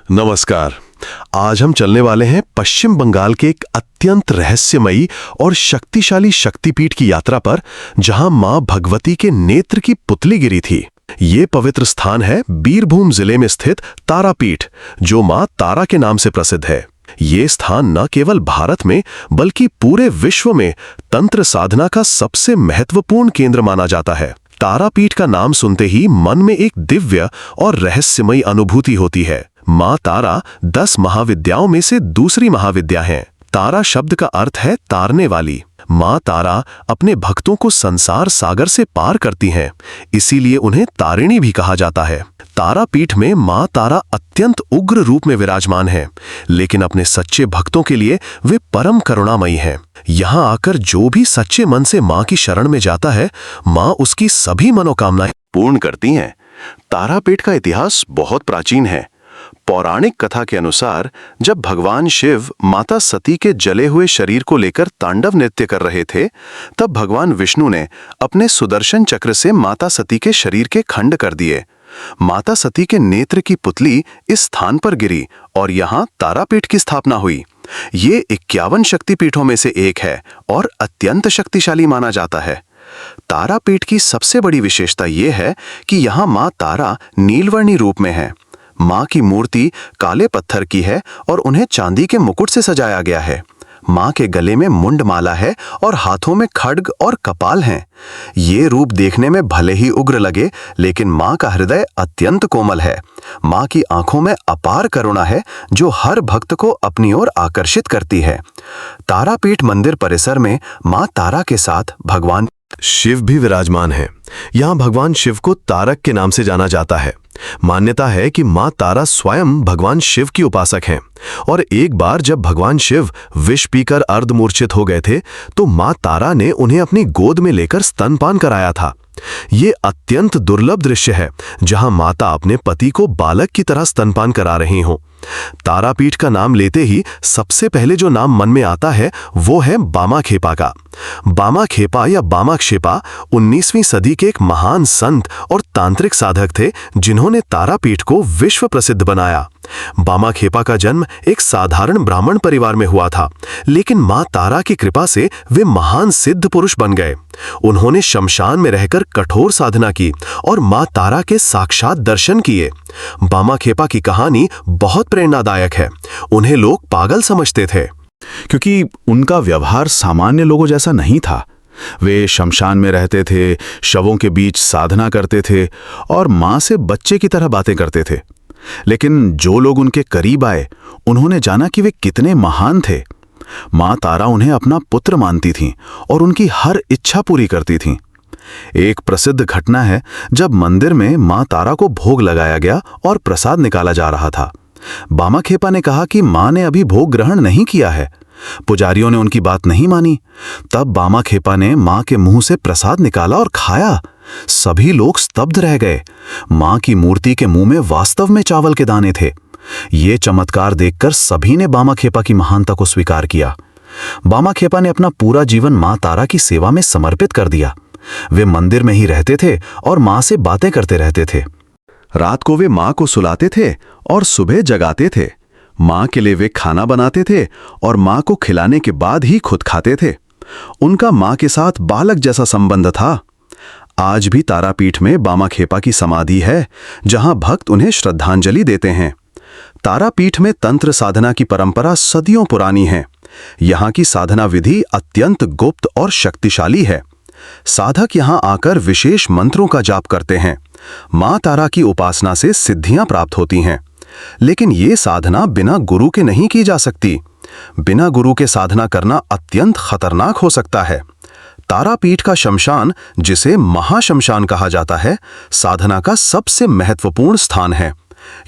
नमस्कार। आज हम चलने वाले हैं पश्चिम बंगाल के एक अत्यंत रहस्यमयी और शक्तिशाली शक्तिपीठ की यात्रा पर, जहां मां भगवती के नेत्र की पुतली गिरी थी। ये पवित्र स्थान है बीरभूम जिले में स्थित तारापीठ, जो मां तारा के नाम से प्रसिद्ध है। ये स्थान न केवल भारत में बल्कि पूरे विश्व में तंत्र साधना का सबसे महत्वपूर्ण केंद्र माना जाता है। तारापीठ का नाम सुनते ही मन में एक दिव्य और रहस्यमयी अनुभूति होती है। मां तारा 10 महाविद्याओं में से दूसरी महाविद्या है। तारा शब्द का अर्थ है तारने वाली। मां तारा अपने भक्तों को संसार सागर से पार करती हैं, इसीलिए उन्हें तारिणी भी कहा जाता है। तारापीठ में मां तारा अत्यंत उग्र रूप में विराजमान है, लेकिन अपने सच्चे भक्तों के लिए वे परम करुणामयी हैं। यहाँ आकर जो भी सच्चे मन से मां की शरण में जाता है, मां उसकी सभी मनोकामनाएं पूर्ण करती हैं। तारापीठ का इतिहास बहुत प्राचीन है। पौराणिक कथा के अनुसार जब भगवान शिव माता सती के जले हुए शरीर को लेकर तांडव नृत्य कर रहे थे, तब भगवान विष्णु ने अपने सुदर्शन चक्र से माता सती के शरीर के खंड कर दिए। माता सती के नेत्र की पुतली इस स्थान पर गिरी और यहाँ तारापीठ की स्थापना हुई। ये 51 शक्तिपीठों में से एक है और अत्यंत शक्तिशाली माना जाता है। तारापीठ की सबसे बड़ी विशेषता ये है कि यहाँ माँ तारा नीलवर्णी रूप में है। मां की मूर्ति काले पत्थर की है और उन्हें चांदी के मुकुट से सजाया गया है। मां के गले में मुंडमाला है और हाथों में खड्ग और कपाल हैं। ये रूप देखने में भले ही उग्र लगे, लेकिन मां का हृदय अत्यंत कोमल है। मां की आंखों में अपार करुणा है, जो हर भक्त को अपनी ओर आकर्षित करती है। तारापीठ मंदिर परिसर में मां तारा के साथ भगवान शिव भी विराजमान है। यहाँ भगवान शिव को तारक के नाम से जाना जाता है। मान्यता है कि मां तारा स्वयं भगवान शिव की उपासक हैं और एक बार जब भगवान शिव विष पीकर अर्धमूर्छित हो गए थे, तो मां तारा ने उन्हें अपनी गोद में लेकर स्तनपान कराया था। ये अत्यंत दुर्लभ दृश्य है, जहां माता अपने पति को बालक की तरह स्तनपान करा रही हों। तारापीठ का नाम लेते ही सबसे पहले जो नाम मन में आता है वो है बामाखेपा का। बामाखेपा या बामाक्षेपा 19वीं सदी के एक महान संत और तांत्रिक साधक थे, जिन्होंने तारापीठ को विश्व प्रसिद्ध बनाया। बामाखेपा का जन्म एक साधारण ब्राह्मण परिवार में हुआ था, लेकिन मां तारा की कृपा से वे महान सिद्ध पुरुष बन गए। उन्होंने शमशान में रहकर कठोर साधना की और मां तारा के साक्षात दर्शन किए। बामाखेपा की कहानी बहुत प्रेरणादायक है। उन्हें लोग पागल समझते थे, क्योंकि उनका व्यवहार सामान्य लोगों जैसा नहीं था। वे शमशान में रहते थे, शवों के बीच साधना करते थे और मां से बच्चे की तरह बातें करते थे। लेकिन जो लोग उनके करीब आए, उन्होंने जाना कि वे कितने महान थे। मां तारा उन्हें अपना पुत्र मानती थीं और उनकी हर इच्छा पूरी करती थीं। एक प्रसिद्ध घटना है जब मंदिर में मां तारा को भोग लगाया गया और प्रसाद निकाला जा रहा था। बामाखेपा ने कहा कि मां ने अभी भोग ग्रहण नहीं किया है। पुजारियों ने उनकी बात नहीं मानी। तब बामाखेपा ने मां के मुंह से प्रसाद निकाला और खाया। सभी लोग स्तब्ध रह गए। मां की मूर्ति के मुंह में वास्तव में चावल के दाने थे। ये चमत्कार देखकर सभी ने बामाखेपा की महानता को स्वीकार किया। बामाखेपा ने अपना पूरा जीवन मां तारा की सेवा में समर्पित कर दिया। वे मंदिर में ही रहते थे और मां से बातें करते रहते थे। रात को वे मां को सुलाते थे और सुबह जगाते थे। मां के लिए वे खाना बनाते थे और मां को खिलाने के बाद ही खुद खाते थे। उनका मां के साथ बालक जैसा संबंध था। आज भी तारापीठ में बामाखेपा की समाधि है, जहां भक्त उन्हें श्रद्धांजलि देते हैं। तारापीठ में तंत्र साधना की परंपरा सदियों पुरानी है। यहाँ की साधना विधि अत्यंत गुप्त और शक्तिशाली है। साधक यहाँ आकर विशेष मंत्रों का जाप करते हैं। मां तारा की उपासना से सिद्धियां प्राप्त होती हैं, लेकिन ये साधना बिना गुरु के नहीं की जा सकती। बिना गुरु के साधना करना अत्यंत खतरनाक हो सकता है। तारापीठ का शमशान, जिसे महाशमशान कहा जाता है, साधना का सबसे महत्वपूर्ण स्थान है।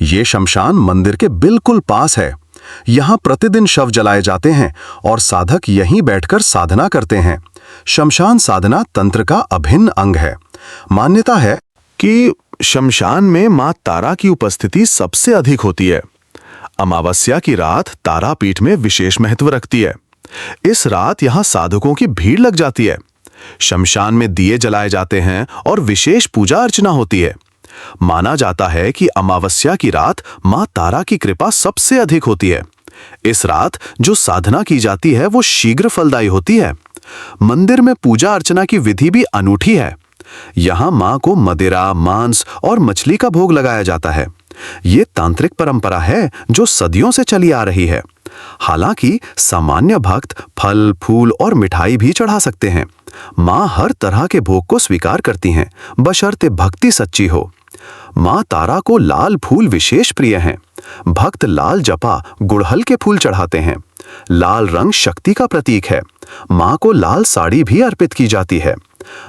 ये शमशान मंदिर के बिल्कुल पास है। यहाँ प्रतिदिन शव जलाए जाते हैं और साधक यहीं बैठकर साधना करते हैं। शमशान साधना तंत्र का अभिन्न अंग है। मान्यता है कि शमशान में मां तारा की उपस्थिति सबसे अधिक होती है। अमावस्या की रात तारापीठ में विशेष महत्व रखती है। इस रात यहाँ साधकों की भीड़ लग जाती है। शमशान में दिए जलाए जाते हैं और विशेष पूजा अर्चना होती है। माना जाता है कि अमावस्या की रात मां तारा की कृपा सबसे अधिक होती है। इस रात जो साधना की जाती है वो शीघ्र फलदायी होती है। मंदिर में पूजा अर्चना की विधि भी अनूठी है। यहाँ मां को मदिरा, मांस और मछली का भोग लगाया जाता है। ये तांत्रिक परंपरा है जो सदियों से चली आ रही है। हालांकि सामान्य भक्त फल, फूल और मिठाई भी चढ़ा सकते हैं। मां हर तरह के भोग को स्वीकार करती हैं, बशर्ते भक्ति सच्ची हो। मां तारा को लाल फूल विशेष प्रिय हैं। भक्त लाल जपा, गुड़हल के फूल चढ़ाते हैं। लाल रंग शक्ति का प्रतीक है। मां को लाल साड़ी भी अर्पित की जाती है।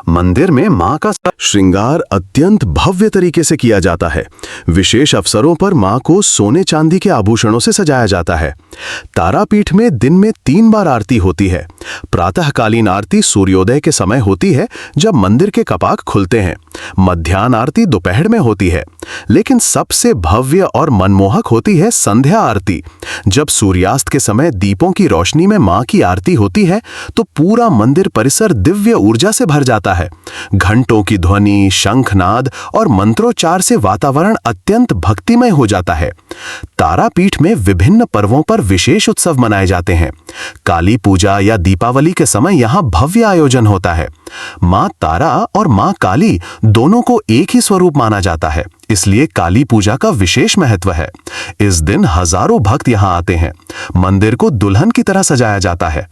मंदिर में मां का श्रृंगार अत्यंत भव्य तरीके से किया जाता है। विशेष अवसरों पर मां को सोने चांदी के आभूषणों से सजाया जाता है। तारापीठ में दिन में 3 बार आरती होती है। प्रातःकालीन आरती सूर्योदय के समय होती है, जब मंदिर के कपाट खुलते हैं। मध्याह्न आरती दोपहर में होती है, लेकिन सबसे भव्य और मनमोहक होती है संध्या आरती। जब सूर्यास्त के समय दीपों की रोशनी में मां की आरती होती है तो पूरा मंदिर परिसर दिव्य ऊर्जा से भर जाता है। घंटों की ध्वनि, शंखनाद और मंत्रोच्चार से वातावरण अत्यंत भक्तिमय हो जाता है। तारापीठ में विभिन्न पर्वों पर विशेष उत्सव मनाए जाते हैं। काली पूजा या दीपावली के समय यहाँ भव्य आयोजन होता है। मां तारा और मां काली दोनों को एक ही स्वरूप माना जाता है, इसलिए काली पूजा का विशेष महत्व है। इस दिन हजारों भक्त यहाँ आते हैं। मंदिर को दुल्हन की तरह सजाया जाता है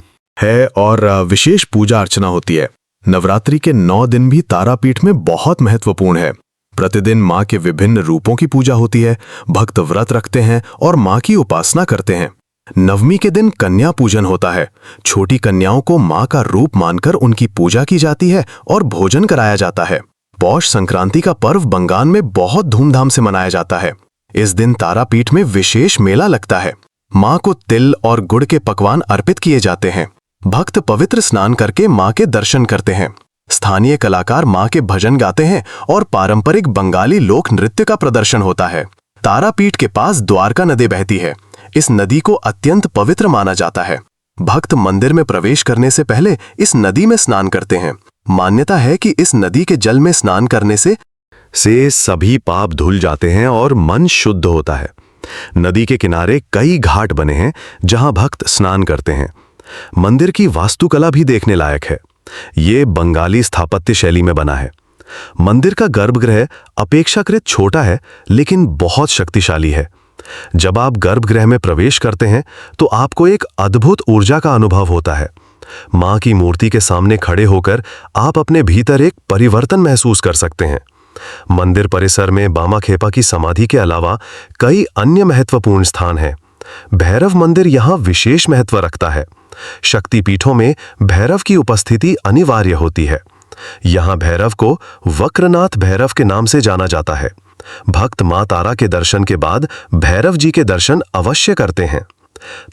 और विशेष पूजा अर्चना होती है। नवरात्रि के 9 दिन भी तारापीठ में बहुत महत्वपूर्ण है। प्रतिदिन मां के विभिन्न रूपों की पूजा होती है। भक्त व्रत रखते हैं और मां की उपासना करते हैं। नवमी के दिन कन्या पूजन होता है। छोटी कन्याओं को मां का रूप मानकर उनकी पूजा की जाती है और भोजन कराया जाता है। पौष संक्रांति का पर्व बंगाल में बहुत धूमधाम से मनाया जाता है। इस दिन तारापीठ में विशेष मेला लगता है। मां को तिल और गुड़ के पकवान अर्पित किए जाते हैं। भक्त पवित्र स्नान करके मां के दर्शन करते हैं। स्थानीय कलाकार मां के भजन गाते हैं और पारंपरिक बंगाली लोक नृत्य का प्रदर्शन होता है। तारापीठ के पास द्वारका नदी बहती है। इस नदी को अत्यंत पवित्र माना जाता है। भक्त मंदिर में प्रवेश करने से पहले इस नदी में स्नान करते हैं। मान्यता है कि इस नदी के जल में स्नान करने से सभी पाप धुल जाते हैं और मन शुद्ध होता है। नदी के किनारे कई घाट बने हैं जहां भक्त स्नान करते हैं। मंदिर की वास्तुकला भी देखने लायक है। ये बंगाली स्थापत्य शैली में बना है। मंदिर का गर्भगृह अपेक्षाकृत छोटा है, लेकिन बहुत शक्तिशाली है। जब आप गर्भगृह में प्रवेश करते हैं तो आपको एक अद्भुत ऊर्जा का अनुभव होता है। मां की मूर्ति के सामने खड़े होकर आप अपने भीतर एक परिवर्तन महसूस कर सकते हैं। मंदिर परिसर में बामाखेपा की समाधि के अलावा कई अन्य महत्वपूर्ण स्थान हैं। भैरव मंदिर यहाँ विशेष महत्व रखता है। शक्तिपीठों में भैरव की उपस्थिति अनिवार्य होती है। यहाँ भैरव को वक्रनाथ भैरव के नाम से जाना जाता है। भक्त मां तारा के दर्शन के बाद भैरव जी के दर्शन अवश्य करते हैं।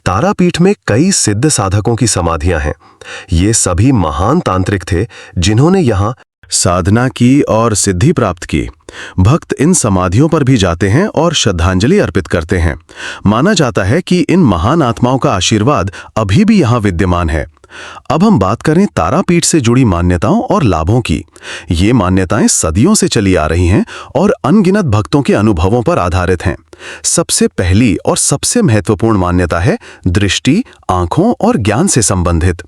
तारापीठ में कई सिद्ध साधकों की समाधियां हैं। ये सभी महान तांत्रिक थे जिन्होंने यहाँ साधना की और सिद्धि प्राप्त की। भक्त इन समाधियों पर भी जाते हैं और श्रद्धांजलि अर्पित करते हैं। माना जाता है कि इन महान आत्माओं का आशीर्वाद अभी भी यहाँ विद्यमान है। अब हम बात करें तारापीठ से जुड़ी मान्यताओं और लाभों की। ये मान्यताएं सदियों से चली आ रही हैं और अनगिनत भक्तों के अनुभवों पर आधारित हैं। सबसे पहली और सबसे महत्वपूर्ण मान्यता है दृष्टि, आंखों और ज्ञान से संबंधित।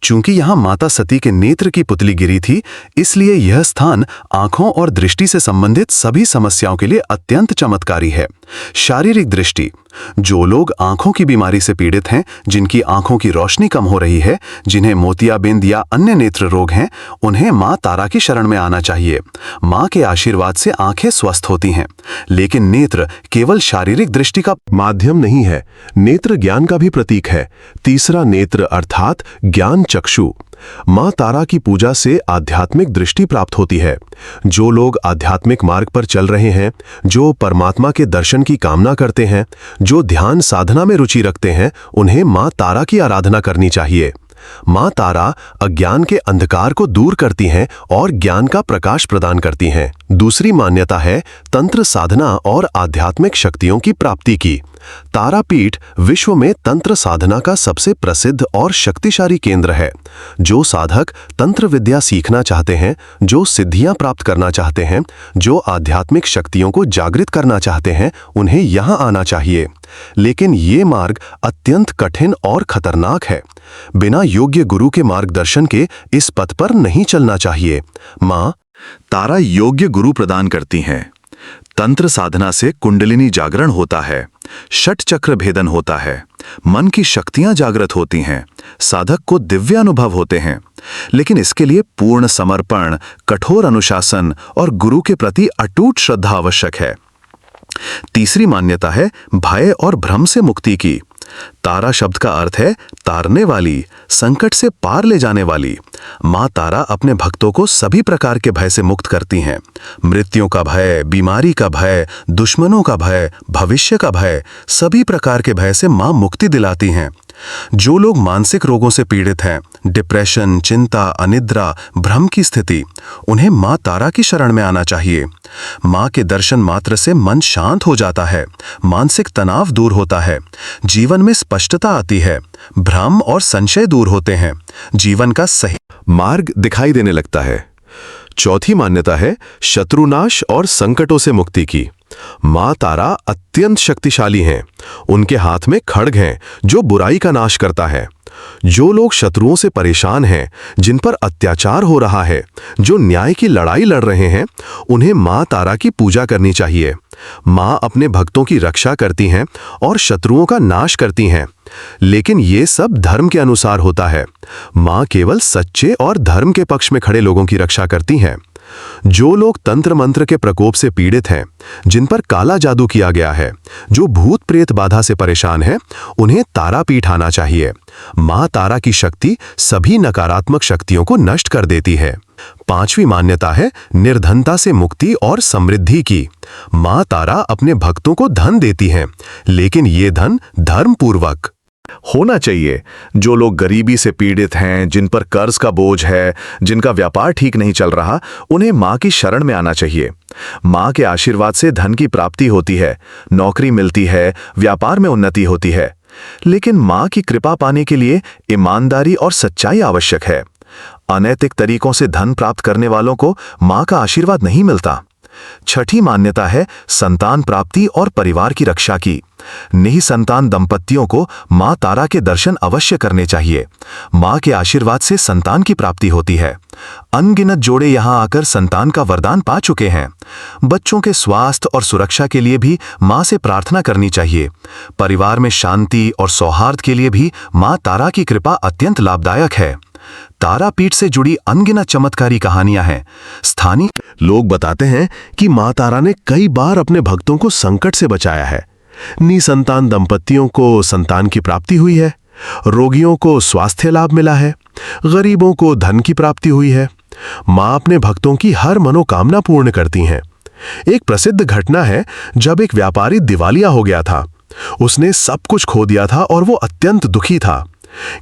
चूंकि यहाँ माता सती के नेत्र की पुतली गिरी थी, इसलिए यह स्थान आंखों और दृष्टि से संबंधित सभी समस्याओं के लिए अत्यंत चमत्कारी है। शारीरिक दृष्टि, जो लोग आंखों की बीमारी से पीड़ित हैं, जिनकी आंखों की रोशनी कम हो रही है, जिन्हें मोतियाबिंद या अन्य नेत्र रोग हैं, उन्हें मां तारा की शरण में आना चाहिए। मां के आशीर्वाद से आंखें स्वस्थ होती हैं। लेकिन नेत्र केवल शारीरिक दृष्टि का माध्यम नहीं है, नेत्र ज्ञान का भी प्रतीक है। तीसरा नेत्र अर्थात ज्ञान चक्षु। मां तारा की पूजा से आध्यात्मिक दृष्टि प्राप्त होती है। जो लोग आध्यात्मिक मार्ग पर चल रहे हैं, जो परमात्मा के दर्शन की कामना करते हैं, जो ध्यान साधना में रुचि रखते हैं, उन्हें मां तारा की आराधना करनी चाहिए। मां तारा अज्ञान के अंधकार को दूर करती हैं और ज्ञान का प्रकाश प्रदान करती हैं। दूसरी मान्यता है तंत्र साधना और आध्यात्मिक शक्तियों की प्राप्ति की। तारापीठ विश्व में तंत्र साधना का सबसे प्रसिद्ध और शक्तिशाली केंद्र है। जो साधक तंत्र विद्या सीखना चाहते हैं, जो सिद्धियां प्राप्त करना चाहते हैं, जो आध्यात्मिक शक्तियों को जागृत करना चाहते हैं, उन्हें यहां आना चाहिए। लेकिन ये मार्ग अत्यंत कठिन और खतरनाक है। बिना योग्य गुरु के मार्गदर्शन के इस पथ पर नहीं चलना चाहिए। माँ तारा योग्य गुरु प्रदान करती हैं। तंत्र साधना से कुंडलिनी जागरण होता है, षट चक्र भेदन होता है, मन की शक्तियां जागृत होती हैं, साधक को दिव्य अनुभव होते हैं। लेकिन इसके लिए पूर्ण समर्पण, कठोर अनुशासन और गुरु के प्रति अटूट श्रद्धा आवश्यक है। तीसरी मान्यता है भय और भ्रम से मुक्ति की। तारा शब्द का अर्थ है तारने वाली, संकट से पार ले जाने वाली। माँ तारा अपने भक्तों को सभी प्रकार के भय से मुक्त करती हैं। मृत्यु का भय, बीमारी का भय, दुश्मनों का भय, भविष्य का भय, सभी प्रकार के भय से माँ मुक्ति दिलाती हैं। जो लोग मानसिक रोगों से पीड़ित हैं, डिप्रेशन, चिंता, अनिद्रा, भ्रम की स्थिति, उन्हें माँ तारा की शरण में आना चाहिए। माँ के दर्शन मात्र से मन शांत हो जाता है, मानसिक तनाव दूर होता है, जीवन में स्पष्टता आती है, भ्रम और संशय दूर होते हैं, जीवन का सही मार्ग दिखाई देने लगता है। चौथी मान्यता है शत्रुनाश और संकटों से मुक्ति की। माँ तारा अत्यंत शक्तिशाली हैं। उनके हाथ में खड्ग हैं जो बुराई का नाश करता है। जो लोग शत्रुओं से परेशान हैं, जिन पर अत्याचार हो रहा है, जो न्याय की लड़ाई लड़ रहे हैं, उन्हें माँ तारा की पूजा करनी चाहिए। माँ अपने भक्तों की रक्षा करती हैं और शत्रुओं का नाश करती हैं। लेकिन ये सब धर्म के अनुसार होता है। माँ केवल सच्चे और धर्म के पक्ष में खड़े लोगों की रक्षा करती हैं। जो लोग तंत्र मंत्र के प्रकोप से पीड़ित हैं, जिन पर काला जादू किया गया है, जो भूत प्रेत बाधा से परेशान हैं, उन्हें तारापीठ आना चाहिए। माँ तारा की शक्ति सभी नकारात्मक शक्तियों को नष्ट कर देती है। पांचवी मान्यता है निर्धनता से मुक्ति और समृद्धि की। माँ तारा अपने भक्तों को धन देती हैं, लेकिन ये धन धर्मपूर्वक होना चाहिए। जो लोग गरीबी से पीड़ित हैं, जिन पर कर्ज का बोझ है, जिनका व्यापार ठीक नहीं चल रहा, उन्हें माँ की शरण में आना चाहिए। माँ के आशीर्वाद से धन की प्राप्ति होती है, नौकरी मिलती है, व्यापार में उन्नति होती है। लेकिन माँ की कृपा पाने के लिए ईमानदारी और सच्चाई आवश्यक है। अनैतिक तरीकों से धन प्राप्त करने वालों को माँ का आशीर्वाद नहीं मिलता। छठी मान्यता है संतान प्राप्ति और परिवार की रक्षा की। निःसंतान दंपतियों को माँ तारा के दर्शन अवश्य करने चाहिए। माँ के आशीर्वाद से संतान की प्राप्ति होती है। अनगिनत जोड़े यहाँ आकर संतान का वरदान पा चुके हैं। बच्चों के स्वास्थ्य और सुरक्षा के लिए भी माँ से प्रार्थना करनी चाहिए। परिवार में शांति और सौहार्द के लिए भी माँ तारा की कृपा अत्यंत लाभदायक है। तारापीठ से जुड़ी अनगिनत चमत्कारी कहानियां हैं। स्थानीय लोग बताते हैं कि माँ तारा ने कई बार अपने भक्तों को संकट से बचाया है। निसंतान दंपतियों को संतान की प्राप्ति हुई है, रोगियों को स्वास्थ्य लाभ मिला है, गरीबों को धन की प्राप्ति हुई है। माँ अपने भक्तों की हर मनोकामना पूर्ण करती हैं। एक प्रसिद्ध घटना है जब एक व्यापारी दिवालिया हो गया था। उसने सब कुछ खो दिया था और वो अत्यंत दुखी था।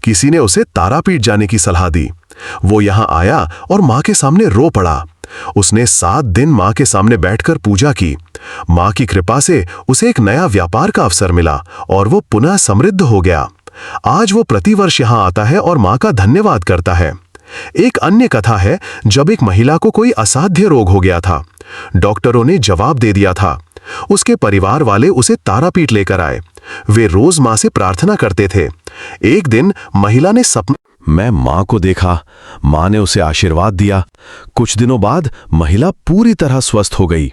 किसी ने उसे तारापीठ जाने की सलाह दी। वो यहां आया और माँ के सामने रो पड़ा। उसने 7 दिन माँ के सामने बैठकर पूजा की। माँ की कृपा से उसे एक नया व्यापार का अवसर मिला और वो पुनः समृद्ध हो गया। आज वो प्रतिवर्ष यहां आता है और माँ का धन्यवाद करता है। एक अन्य कथा है जब एक महिला को कोई असाध्य रोग हो गया था। डॉक्टरों ने जवाब दे दिया था। उसके परिवार वाले उसे तारापीठ लेकर आए। वे रोज माँ से प्रार्थना करते थे। एक दिन महिला ने सपने मैं माँ को देखा। माँ ने उसे आशीर्वाद दिया। कुछ दिनों बाद महिला पूरी तरह स्वस्थ हो गई।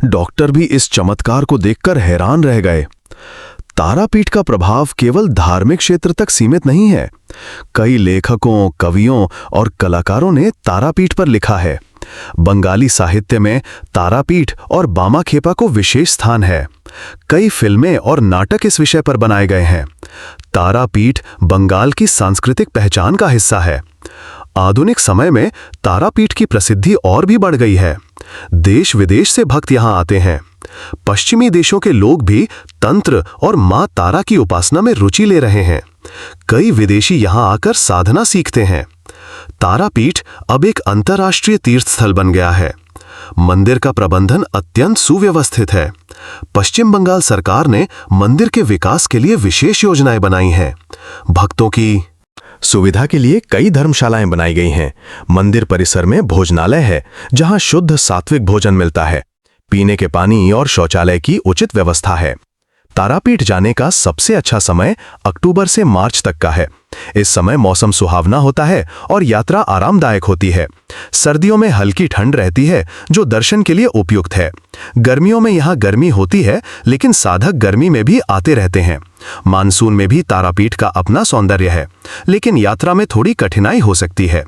डॉक्टर भी इस चमत्कार को देखकर हैरान रह गए। तारापीठ का प्रभाव केवल धार्मिक क्षेत्र तक सीमित नहीं है। कई लेखकों, कवियों और कलाकारों ने तारापीठ पर लिखा है। बंगाली साहित्य में तारापीठ और बामाखेपा को विशेष स्थान है। कई फिल्में और नाटक इस विषय पर बनाए गए हैं। तारापीठ बंगाल की सांस्कृतिक पहचान का हिस्सा है। आधुनिक समय में तारापीठ की प्रसिद्धि और भी बढ़ गई है। देश विदेश से भक्त यहां आते हैं। पश्चिमी देशों के लोग भी तंत्र और मां तारा की उपासना में रुचि ले रहे हैं। कई विदेशी यहां आकर साधना सीखते हैं। तारापीठ अब एक अंतर्राष्ट्रीय तीर्थ स्थल बन गया है। मंदिर का प्रबंधन अत्यंत सुव्यवस्थित है। पश्चिम बंगाल सरकार ने मंदिर के विकास के लिए विशेष योजनाएं बनाई हैं। भक्तों की सुविधा के लिए कई धर्मशालाएं बनाई गई हैं। मंदिर परिसर में भोजनालय है जहां शुद्ध सात्विक भोजन मिलता है। पीने के पानी और शौचालय की उचित व्यवस्था है। तारापीठ जाने का सबसे अच्छा समय अक्टूबर से मार्च तक का है। इस समय मौसम सुहावना होता है और यात्रा आरामदायक होती है। सर्दियों में हल्की ठंड रहती है जो दर्शन के लिए उपयुक्त है। गर्मियों में यहाँ गर्मी होती है लेकिन साधक गर्मी में भी आते रहते हैं। मानसून में भी तारापीठ का अपना सौंदर्य है, लेकिन यात्रा में थोड़ी कठिनाई हो सकती है।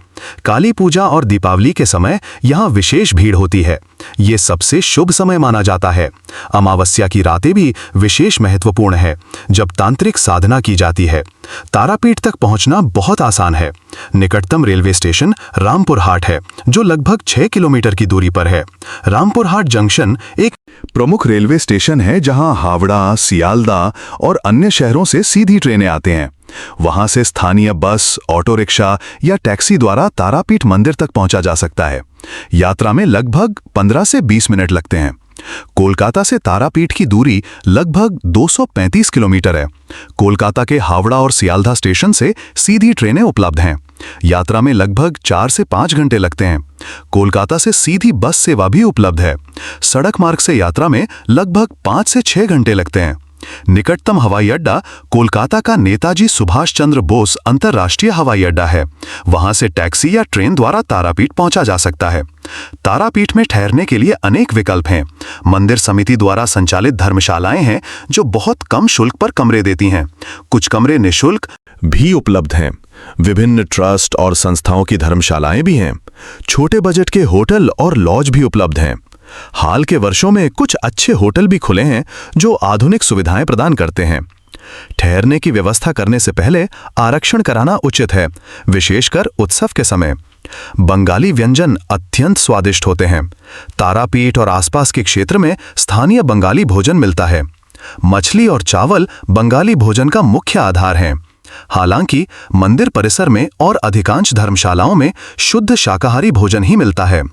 काली पूजा और दीपावली के समय यहाँ विशेष भीड़ होती है। ये सबसे शुभ समय माना जाता है। अमावस्या की रातें भी विशेष महत्वपूर्ण है, जब तांत्रिक साधना की जाती है। तारापीठ तक पहुंचना बहुत आसान है। निकटतम रेलवे स्टेशन रामपुर हाट है, जो लगभग 6 किलोमीटर की दूरी पर है। रामपुर हाट जंक्शन एक प्रमुख रेलवे स्टेशन है जहां हावड़ा, सियालदह और अन्य शहरों से सीधी ट्रेनें आते हैं। वहां से स्थानीय बस, ऑटो रिक्शा या टैक्सी द्वारा तारापीठ मंदिर तक पहुंचा जा सकता है। यात्रा में लगभग 15 से 20 मिनट लगते हैं। कोलकाता से तारापीठ की दूरी लगभग 235 किलोमीटर है। कोलकाता के हावड़ा और सियालदह स्टेशन से सीधी ट्रेनें उपलब्ध हैं। यात्रा में लगभग 4 से 5 घंटे लगते हैं। कोलकाता से सीधी बस सेवा भी उपलब्ध है। सड़क मार्ग से यात्रा में लगभग 5 से 6 घंटे लगते हैं। निकटतम हवाई अड्डा कोलकाता का नेताजी सुभाष चंद्र बोस अंतर्राष्ट्रीय हवाई अड्डा है। वहां से टैक्सी या ट्रेन द्वारा तारापीठ पहुंचा जा सकता है। तारापीठ में ठहरने के लिए अनेक विकल्प हैं। मंदिर समिति द्वारा संचालित धर्मशालाएं हैं जो बहुत कम शुल्क पर कमरे देती हैं। कुछ कमरे निःशुल्क भी उपलब्ध हैं। विभिन्न ट्रस्ट और संस्थाओं की धर्मशालाएं भी हैं। छोटे बजट के होटल और लॉज भी उपलब्ध हैं। हाल के वर्षों में कुछ अच्छे होटल भी खुले हैं जो आधुनिक सुविधाएं प्रदान करते हैं। ठहरने की व्यवस्था करने से पहले आरक्षण कराना उचित है, विशेषकर उत्सव के समय। बंगाली व्यंजन अत्यंत स्वादिष्ट होते हैं। तारापीठ और आसपास के क्षेत्र में स्थानीय बंगाली भोजन मिलता है। मछली और चावल बंगाली भोजन का मुख्य आधार हैं। हालांकि मंदिर परिसर में और अधिकांश धर्मशालाओं में शुद्ध शाकाहारी भोजन ही मिलता है।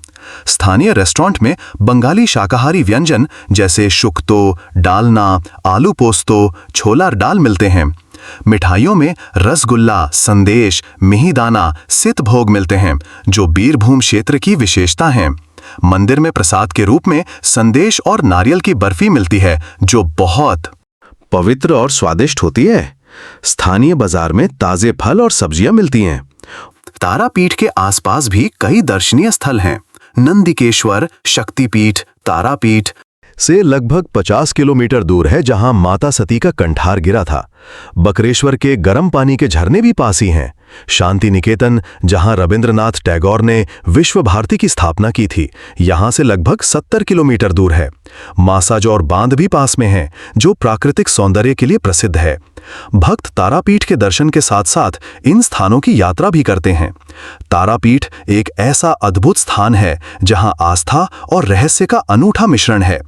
स्थानीय रेस्टोरेंट में बंगाली शाकाहारी व्यंजन जैसे शुक्तो, डालना, आलू पोस्तो, छोला दाल मिलते हैं। मिठाइयों में रसगुल्ला, संदेश, मिहिदाना, सित भोग मिलते हैं, जो बीरभूम क्षेत्र की विशेषता हैं। मंदिर में प्रसाद के रूप में संदेश और नारियल की बर्फी मिलती है, जो बहुत पवित्र और स्वादिष्ट होती है। स्थानीय बाजार में ताजे फल और सब्जियां मिलती हैं। तारापीठ के आसपास भी कई दर्शनीय स्थल हैं। नंदिकेश्वर, शक्तिपीठ, तारापीठ से लगभग 50 किलोमीटर दूर है जहां माता सती का कंठार गिरा था। बकरेश्वर के गर्म पानी के झरने भी पास ही हैं। शांति निकेतन, जहां रविंद्रनाथ टैगोर ने विश्व भारती की स्थापना की थी, यहां से लगभग 70 किलोमीटर दूर है। मासाजौर बांध भी पास में है, जो प्राकृतिक सौंदर्य के लिए प्रसिद्ध है। भक्त तारापीठ के दर्शन के साथ साथ इन स्थानों की यात्रा भी करते हैं। तारापीठ एक ऐसा अद्भुत स्थान है जहां आस्था और रहस्य का अनूठा मिश्रण है।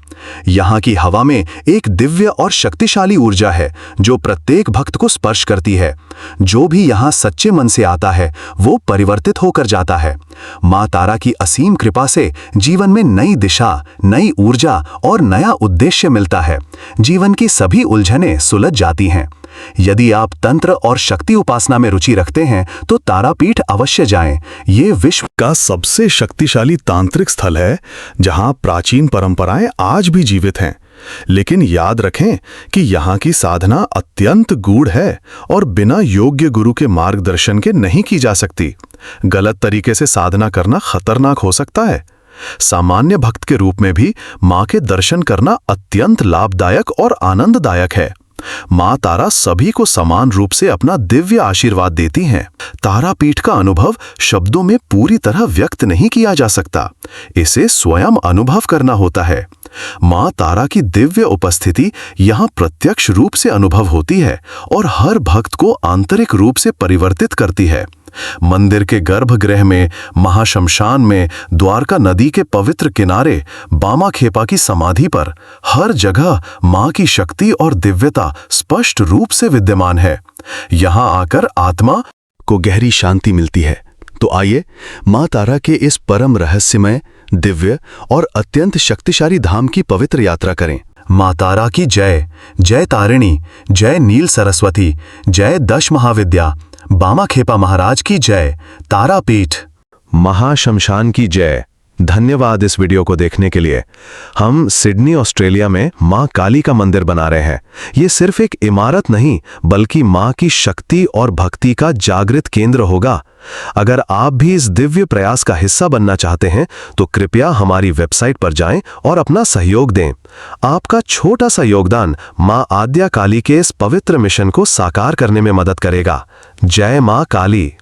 यहाँ की हवा में एक दिव्य और शक्तिशाली ऊर्जा है जो प्रत्येक भक्त को स्पर्श करती है। जो भी यहाँ सच्चे मन से आता है वो परिवर्तित होकर जाता है। माँ तारा की असीम कृपा से जीवन में नई दिशा, नई ऊर्जा और नया उद्देश्य मिलता है। जीवन की सभी उलझनें सुलझ जाती हैं। यदि आप तंत्र और शक्ति उपासना में रुचि रखते हैं तो तारापीठ अवश्य जाएं। ये विश्व का सबसे शक्तिशाली तांत्रिक स्थल है जहां प्राचीन परंपराएं आज भी जीवित हैं। लेकिन याद रखें कि यहाँ की साधना अत्यंत गूढ़ है और बिना योग्य गुरु के मार्गदर्शन के नहीं की जा सकती। गलत तरीके से साधना करना खतरनाक हो सकता है। सामान्य भक्त के रूप में भी माँ के दर्शन करना अत्यंत लाभदायक और आनंददायक है। माँ तारा सभी को समान रूप से अपना दिव्य आशीर्वाद देती हैं। तारापीठ का अनुभव शब्दों में पूरी तरह व्यक्त नहीं किया जा सकता, इसे स्वयं अनुभव करना होता है। माँ तारा की दिव्य उपस्थिति यहाँ प्रत्यक्ष रूप से अनुभव होती है और हर भक्त को आंतरिक रूप से परिवर्तित करती है। मंदिर के गर्भगृह में, महाशमशान में, द्वारका नदी के पवित्र किनारे, बामाखेपा की समाधि पर, हर जगह माँ की शक्ति और दिव्यता स्पष्ट रूप से विद्यमान है। यहाँ आकर आत्मा को गहरी शांति मिलती है। तो आइए माँ तारा के इस परम रहस्यमय, दिव्य और अत्यंत शक्तिशाली धाम की पवित्र यात्रा करें। माँ तारा की जय, जय तारिणी, जय नील सरस्वती, जय दश महाविद्या, बामा खेपा महाराज की जय, तारापीठ। महाशमशान की जय। धन्यवाद इस वीडियो को देखने के लिए। हम सिडनी ऑस्ट्रेलिया में मां काली का मंदिर बना रहे हैं। ये सिर्फ एक इमारत नहीं बल्कि मां की शक्ति और भक्ति का जागृत केंद्र होगा। अगर आप भी इस दिव्य प्रयास का हिस्सा बनना चाहते हैं तो कृपया हमारी वेबसाइट पर जाएं और अपना सहयोग दें। आपका छोटा सा योगदान मां आद्या काली के इस पवित्र मिशन को साकार करने में मदद करेगा। जय मां काली।